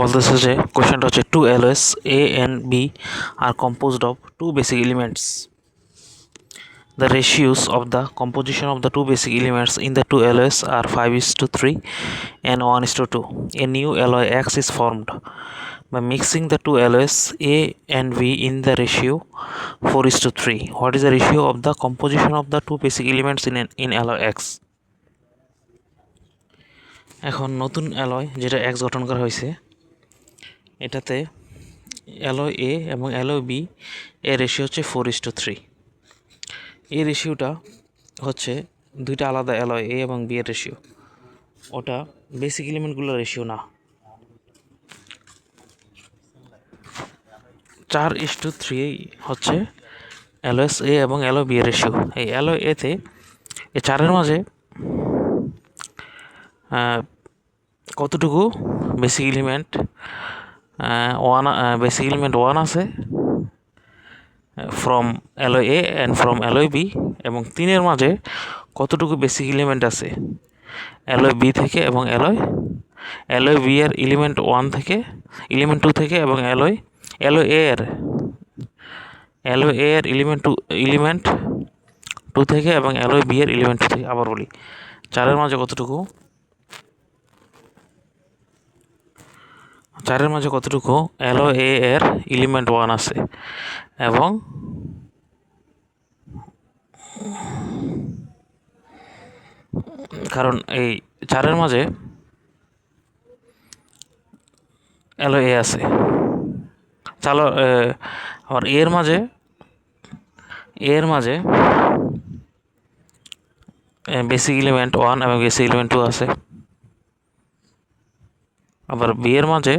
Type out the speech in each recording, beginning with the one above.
বলতেছে যে কোশ্চেনটা হচ্ছে two alloys A and B are composed of two basic elements. The ratios of the composition of the two basic elements in the two alloys are 5:3 and 1:2. A new alloy X is formed by mixing the two alloys A and B in the ratio 4:3. What is the ratio of the composition of the two basic elements in alloy X? এখন নতুন alloy যেটা X গঠন করা হয়েছে এটাতে alloy এ এবং alloy B এর ratio হচ্ছে 4:3. এই রেশিওটা হচ্ছে দুইটা আলাদা অ্যালয় এ এবং বি এর রেশিও, ওটা বেসিক এলিমেন্টগুলোর রেশিও না. 4:3 হচ্ছে অ্যালয়েস এ এবং অ্যালয় বি এর রেশিও. এই অ্যালয় এতে এই চারের মাঝে কতটুকু বেসিক এলিমেন্ট ওয়ান আছে from alloy A and from alloy B, এবং তিনের মাঝে কতটুকু বেসিক এলিমেন্ট আছে অ্যালয় বি থেকে এবং অ্যালয় বি এর এলিমেন্ট 1 থেকে এলিমেন্ট 2 থেকে, এবং অ্যালয় এ এর এলিমেন্ট 2 থেকে এবং অ্যালয় বি এর এলিমেন্ট 2 থেকে. আবার বলি, চারের মাঝে কতটুকু অ্যালয় এ এর এলিমেন্ট 1 আছে, এবং কারণ এই চারের মাঝে অ্যালয় এ আছে, চালো আবার এর মাঝে বেসিক এলিমেন্ট 1 এবং বেসিক এলিমেন্ট 2 আছে. আবার বি এর মাঝে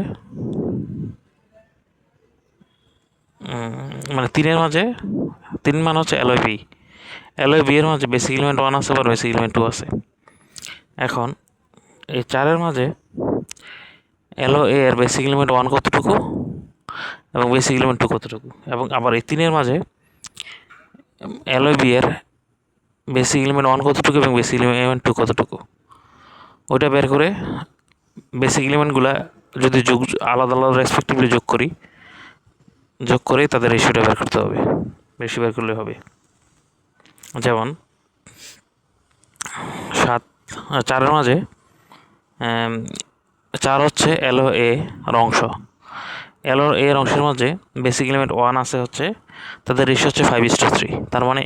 মানে তিন মানে হচ্ছে অ্যালয় বি এর মাঝে বেসিক এলিমেন্ট 1 আছে, আবার বেসিক এলিমেন্ট 2 আছে. এখন এই চারের মাঝে অ্যালয় এ এর বেসিক এলিমেন্ট 1 কতটুকু এবং বেসিক এলিমেন্ট 2 কতটুকু, এবং আবার এই তিনের মাঝে অ্যালয় বি এর বেসিক এলিমেন্ট 1 কতটুকু এবং বেসিক এলিমেন্ট 2 কতটুকু, ওইটা বের করে বেসিক এলিমেন্টগুলা যদি আলাদা রেসপেক্টিভলি যোগ করে তাদের রেশিওটা বের করতে হবে. রেশিও বের করলে হবে, যেমন 4 মাঝে 4 হচ্ছে অ্যালয় এ এর অংশ. অ্যালয় এ এর অংশের মাঝে বেসিক এলিমেন্ট 1 আছে হচ্ছে, তাদের রেশিও হচ্ছে 5:3. তার মানে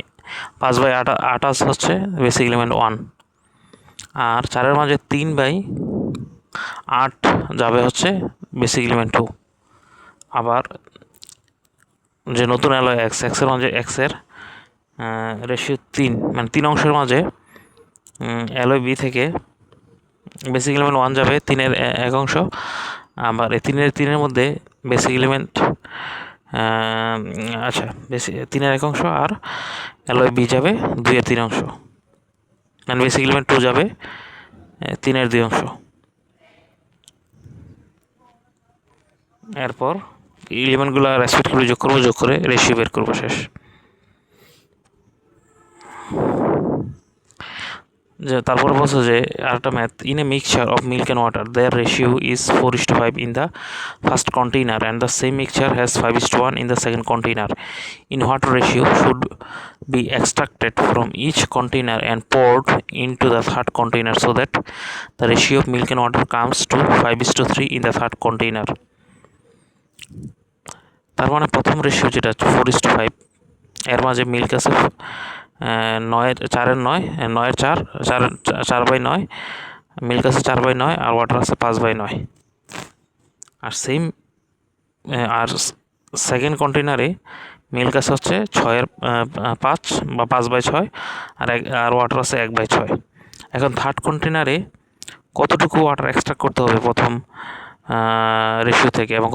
5/8 হচ্ছে বেসিক এলিমেন্ট 1, আর 4-এর মাঝে 3/8 যাবে হচ্ছে বেসিক এলিমেন্ট 2. আবার যে নতুন অ্যালয় এক্সের মাঝে এর রেশিও 3, মানে 3 অংশের মাঝে অ্যালয় বি থেকে বেসিক এলিমেন্ট 1 যাবে 3-এর 1 অংশ, আবার এই 3-এর মধ্যে বেসিক এলিমেন্ট 3-এর 1 অংশ, আর অ্যালয় বি যাবে 2-এর 3 অংশ, মানে বেসিক এলিমেন্ট 2 যাবে 3-এর 2 অংশ. এরপর এলিমেন্টগুলো রেসপেক্টিভলি যোগ করে রেশিও বের করবো, শেষ. তারপর বলছে যে আরেকটা math, in a mixture of milk and water their ratio is 4:5 in the first container and the same mixture has 5:1 in the second container. In what ratio should be extracted from each container and poured into the third container so that the ratio of milk and water comes to 5:3 in the third container. তার মানে প্রথম ratio যেটা 4:5, এর মাঝে milk আছে 4/9, milk আছে 4/9, আর water আছে 5/9. আর second কন্টেইনারে milk আছে হচ্ছে 6/5 বা 5/6, আর ওয়াটার আছে 1/6. এখন থার্ড কন্টেইনারে কতটুকু ওয়াটার এক্সট্রাক্ট করতে হবে প্রথম রেশিও থেকে, এবং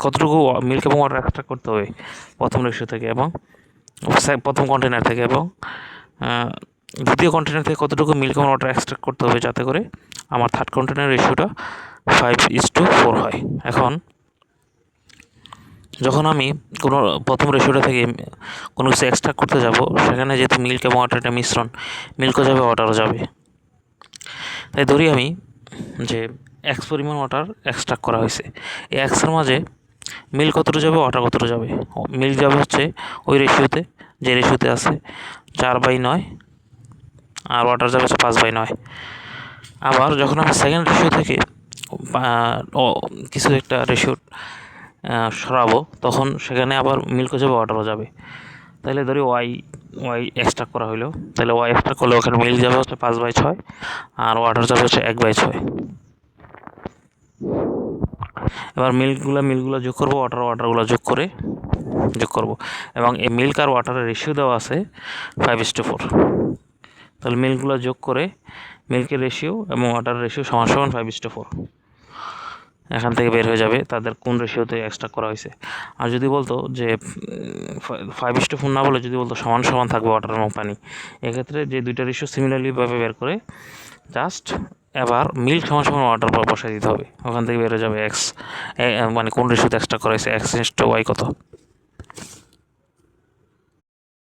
কতটুকু মিল্ক এবং ওয়াটার এক্সট্রাক্ট করতে হবে প্রথম রেশিও থেকে এবং প্রথম কন্টেইনার থেকে, এবং দ্বিতীয় কন্টেইনার থেকে কতটুকু মিল্ক এবং ওয়াটার এক্সট্রাক্ট করতে হবে যাতে করে আমার থার্ড কন্টেইনার রেশিওটা 5:4 হয়. এখন যখন আমি কোনো প্রথম রেশিওটা থেকে কোনো কিছু এক্সট্রাক্ট করতে যাব, সেখানে যেহেতু মিল্ক এবং ওয়াটার মিশ্রণ, মিল্কও যাবে ওয়াটারও যাবে, তাই ধরি আমি যে এক্স পরিমাণ ওয়াটার এক্সট্রাক্ট করা হয়েছে। এই এক্সের মাঝে মিল্ক কতটুকু যাবে, ওয়াটার কতটুকু যাবে। মিল্ক যাবে হচ্ছে ওই রেশিওতে, যে রেশিওতে আছে 4/9, আর ওয়াটার যাবে হচ্ছে 5/9। আবার যখন আমি সেকেন্ড রেশিও থেকে কিছু একটা রেশিও সরাবো, তখন সেখানে আবার মিল্কও যাবে, ওয়াটারও যাবে। তাহলে ধরি ওয়াই এক্সট্রাক্ট করা হলো, তাহলে ওয়াই এক্সট্রাক্ট করলে ওখানে মিল্ক যাবে হচ্ছে 5/6, আর ওয়াটার যাবে হচ্ছে 1/6। এবার মিল্কগুলো যোগ করবো, ওয়াটারগুলো যোগ করবো, এবং এই মিল্ক আর ওয়াটারের রেশিও দেওয়া আছে 5:4। তাহলে মিল্কগুলো যোগ করে মিল্কের রেশিও এবং ওয়াটারের রেশিও সমান 5:4। এখান থেকে বের হয়ে যাবে তাদের কোন রেশিওতে এক্সট্রাক্ট করা হয়েছে। আর যদি বলতো যে 5:4 না বলে যদি বলতো সমান সমান থাকবে ওয়াটার এবং পানি, এক্ষেত্রে যে দুইটা রেশিও সিমিলারলিভাবে বের করে জাস্ট এবার মিল্ক সমান সমান ওয়াটার পর বসাই দিতে হবে। ওখান থেকে বের হয়ে যাবে এক্স, মানে কোন রেশিওতে এক্সট্রাক্ট করা হয়েছে, x/y কত।